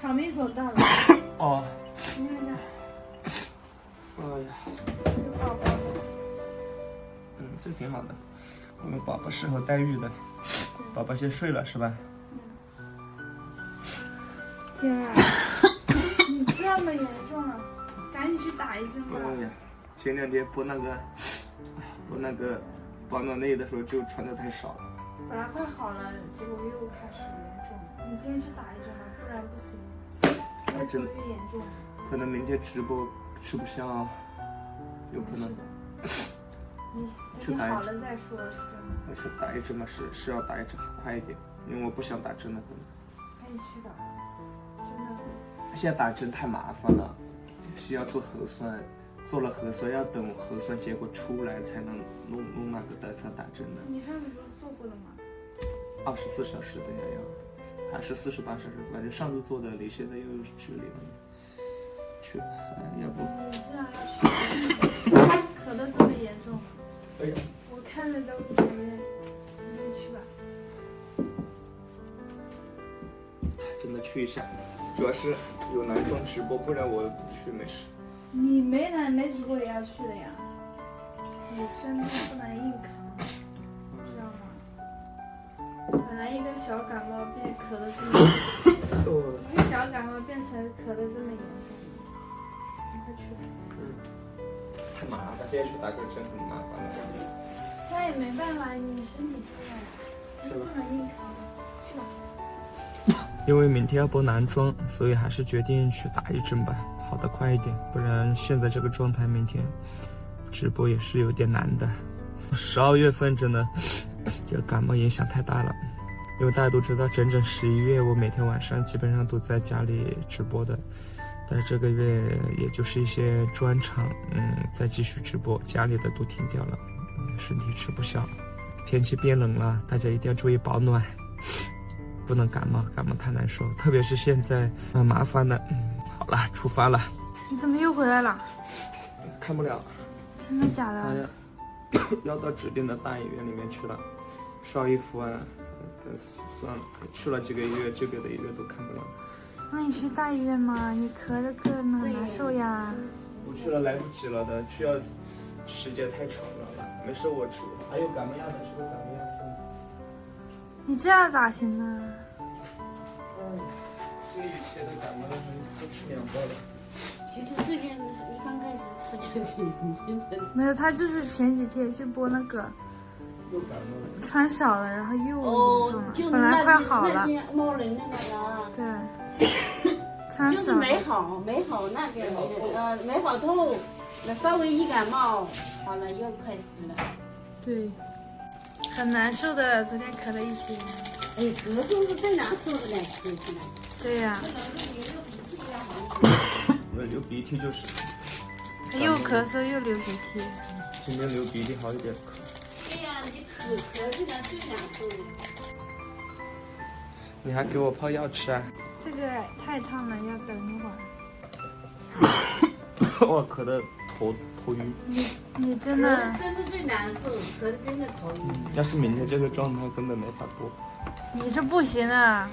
炒米走到了。哦。你看看。哎呀。宝宝。这挺好的。我们宝宝适合待育的。宝宝先睡了是吧？天啊！你这么严重了，赶紧去打一针吧。哎呀，前2天播那个保暖内的时候就穿的太少了。本来快好了，结果又开始严重。你今天去打一针吧，不然不行，越做越严重。可能明天直播吃不下啊，有可能。你等好了再说，是真的。我说打一针嘛，是要打一针快一点，因为我不想打针了。赶紧去吧，真的。现在打针太麻烦了，需要做核酸，做了核酸要等核酸结果出来才能弄那个的才打针的。你上次不是做过了吗？24小时的呀要，还是48小时？反正上次做的，离现在又距离了。去，要不你这样要去，咳得这么严重。哎呀，我看着都感觉，你去吧。真的去一下，主要是有男装直播，不然我不去没事。你没直播也要去的呀，你生病不能硬扛，知道吗？本来一个小感冒变咳得这么，一个小感冒变成咳得这么严重，你快去吧。太麻烦，现在去打个针很麻烦了。那也没办法，你身体出来了，你不能硬扛，去吧。因为明天要播男装，所以还是决定去打一针吧，好的快一点，不然现在这个状态，明天直播也是有点难的。12月份真的这个感冒影响太大了，因为大家都知道，整整11月我每天晚上基本上都在家里直播的，但是这个月也就是一些专场，再继续直播，家里的都停掉了，身体吃不消。天气变冷了，大家一定要注意保暖。不能感冒，感冒太难受，特别是现在蛮麻烦的。好了，出发了。你怎么又回来了？看不了。真的假的？哎呀，要到指定的大医院里面去了，邵逸夫啊，算了，去了几个医院，这个的医院都看不了。那你去大医院吗？你咳得个那么难受呀。不去了，来不及了的，需要时间太长了。没事，我吃，还有感冒药的，吃个感冒药算了。你这样咋行呢？这以前的感冒药是吃2包的。其实这个你刚开始吃就行，你现在没有，他就是前几天去播那个，又感冒了。穿少了，然后又严重了。本来快好了。猫人那个啦。对。穿少。就是没好那个没好透，那稍微一感冒好了又开始了。对。很难受的，昨天咳了1天。哎，咳嗽是最难受的嘞，咳起来。对呀。流鼻涕就是。又咳嗽又流鼻涕。今天流鼻涕好一点。对呀，你咳起来最难受的。你还给我泡药吃啊？这个太烫了，要等一会儿。我咳得头晕。你真的最难受，咳得真的头晕。要是明天这个状态，根本没法播。你这不行啊！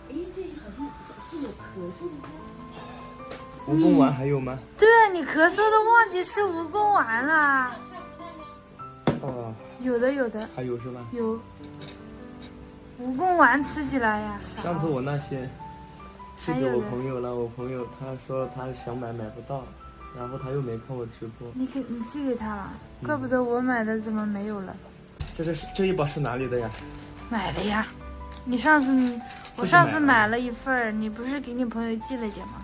哎，这好像是有咳嗽的。蜈蚣丸还有吗？对啊，你咳嗽都忘记吃蜈蚣丸了。哦。有的。还有是吧？有。蜈蚣丸吃起来呀。上次我那些是给我朋友了，我朋友他说他想买不到，然后他又没看我直播。你寄给他了，怪不得我买的怎么没有了。这一包是哪里的呀？买的呀。我上次买了1份，你不是给你朋友寄了点吗？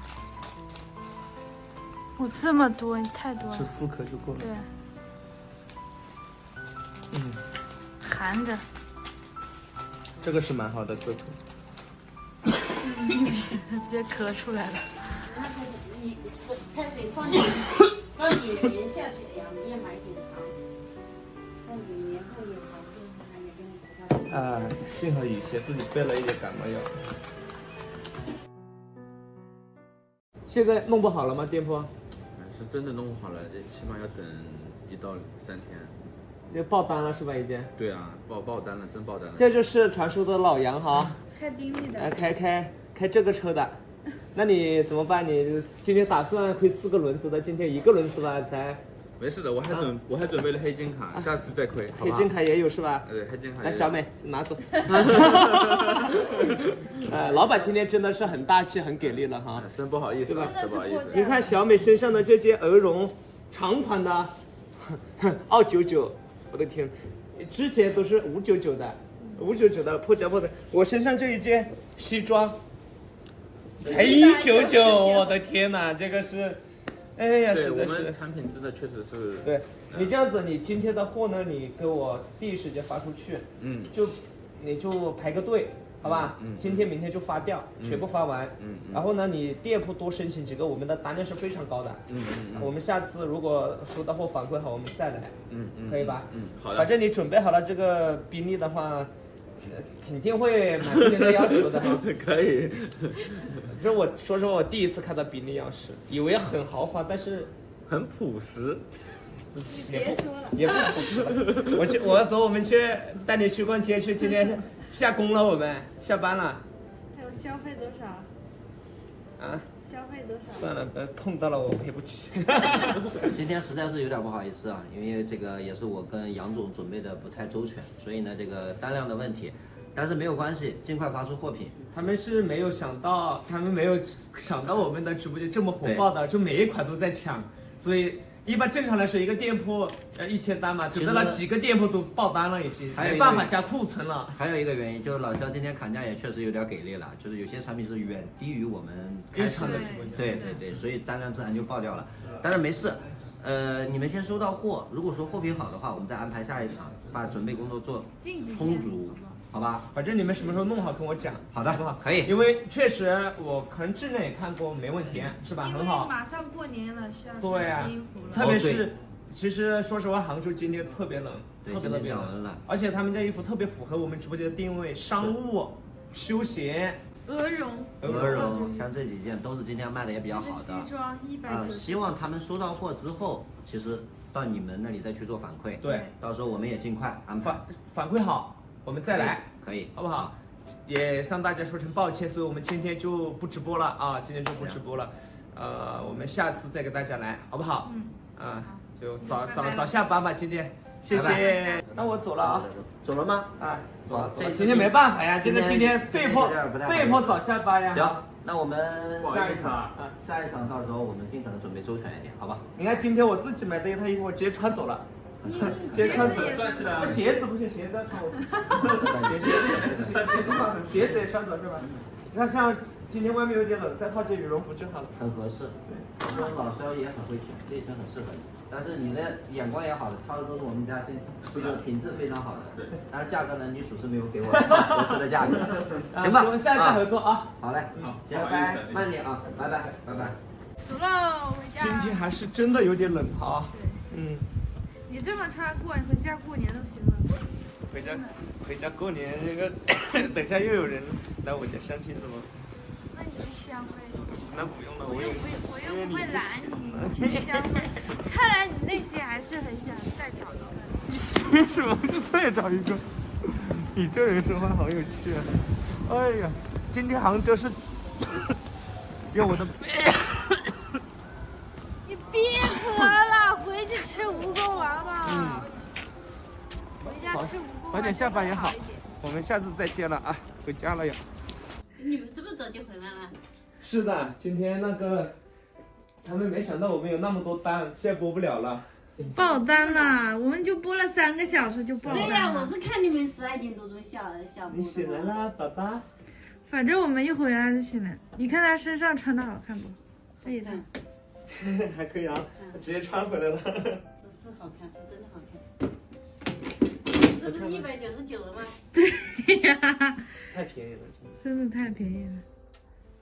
我这么多，你太多了。吃4颗就够了。对。含着。这个是蛮好的，这个。别咳出来了。开水放点盐下去呀，你也买点糖，放点盐放点糖，啊，幸好以前自己备了一点感冒药。现在弄不好了吗？店铺？是真的弄不好了，这起码要等1到3天。就爆单了是吧？已经？对啊，爆单了，真爆单了。这就是传说的老杨哈。开宾利的。开这个车的。那你怎么办？你今天打算亏4个轮子的，今天1个轮子吧才。没事的，我还准备了黑金卡，下次再亏。黑金卡也有是吧？对，黑金卡。来，小美拿走。老板今天真的是很大气，很给力了哈。真不好意思，真的是不好意思。你看小美身上的这件鹅绒长款的，299，我的天，之前都是599的，599的破夹破的。我身上这一件西装才199，我的天哪，这个是，哎呀，对，实在是我们。产品真的确实是。对你这样子，你今天的货呢，你给我第一时间发出去，你就排个队，好吧？今天明天就发掉，全部发完。然后呢，你店铺多申请几个，我们的单量是非常高的。我们下次如果收到货反馈好，我们再来。可以吧？好的。反正你准备好了这个宾利的话，肯定会满足你的要求的哈。可以。这我说实话，我第一次看到宾利样式，以为很豪华，但是很朴实。别说了，也不朴实。我走，我们去带你去逛街去。今天下工了，我们下班了。还有消费多少？啊？消费多少？算了，碰到了我赔不起。今天实在是有点不好意思啊，因为这个也是我跟杨总准备的不太周全，所以呢这个单量的问题，但是没有关系，尽快发出货品。他们没有想到我们的直播间这么火爆的，就每一款都在抢，所以。一般正常来说，一个店铺1000单嘛，只得了几个店铺都爆单了，已经没办法加库存了。还有一个原因就是老肖今天砍价也确实有点给力了，就是有些产品是远低于我们开始的，对，所以单量自然就爆掉了。但是没事，你们先收到货，如果说货品好的话，我们再安排下一场，把准备工作做充足。好吧，反正你们什么时候弄好跟我讲。好的，好不好？可以。因为确实我可能质量也看过，没问题，是吧？很好。马上过年了，需要对啊，新衣服了。特别是，其实说实话，杭州今天特别冷，特别冷，而且他们家衣服特别符合我们直播间的定位，商务、休闲、鹅绒，像这几件都是今天卖的也比较好的。西装190。希望他们收到货之后，其实到你们那里再去做反馈。对，到时候我们也尽快安排。反馈好。我们再来，可以，好不好？也向大家说声抱歉，所以我们今天就不直播了啊，今天就不直播了。我们下次再给大家来，好不好？就早下班吧，今天谢谢。那我走了啊。走了吗？啊，走了。今天没办法呀，今天被迫早下班呀。行，那我们下一场到时候我们尽可能准备周全一点，好吧？你看今天我自己买的一套衣服，我直接穿走了。直接穿走，鞋子不行，鞋子要穿我自己。鞋子也穿走是吧？你看像今天外面有点冷，再套件羽绒服就好了。很合适，对。我说老肖也很会选，这一身很适合你。但是你的眼光也好，挑的都是我们家这个品质非常好的。对。但是价格呢，女属实没有给我合适的价格。行吧，我们下次合作啊。好嘞，好，行，拜拜，慢点啊，拜拜，拜拜。走喽，回家。今天还是真的有点冷哈。你这么穿回家过年都行了。回家过年这个，等下又有人来我家相亲怎么？那你去相会。那不用了，我又不会拦你去相会。看来你内心还是很想再找一个。为什么就再找一个？你这人说话好有趣啊！哎呀，今天杭州是用我的。你别喝了，回去吃蜈蚣王吧。回家吃蜈蚣。早点下班也好。我们下次再见了啊，回家了呀。你们这么早就回来了？是的，今天他们没想到我们有那么多单，现在播不了了。爆单了，我们就播了3个小时就爆单了。对呀，我是看你们12点多钟下播。你醒来了，宝宝。反正我们一回来就醒了。你看他身上穿的好看不？这一套。还可以啊，直接穿回来了。这是好看，是真的好看。这不是199了吗？对呀。太便宜了，真的太便宜了。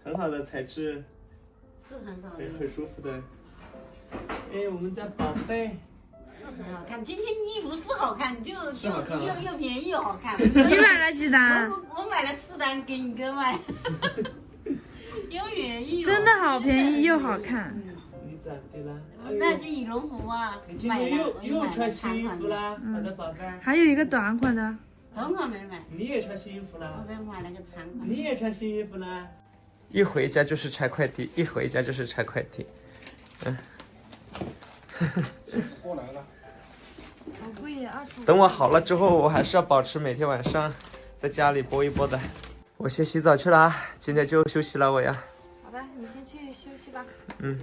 很好的材质。是很好的。很舒服的。哎，我们的宝贝。是很好看，今天衣服是好看，就又便宜又好看。你买了几单？我买了4单给你哥买。又便宜。真的好便宜又好看。你咋的了？那件羽绒服啊，你今天又穿新衣服啦，我的宝贝。还有一个短款的。短款没买。你也穿新衣服啦？我再买了个长款。你也穿新衣服啦？一回家就是拆快递，一回家就是拆快递。过来了。好贵呀，25。等我好了之后，我还是要保持每天晚上在家里播一播的。我先洗澡去了啊，今天就休息了我呀。好的，你先去休息吧。嗯。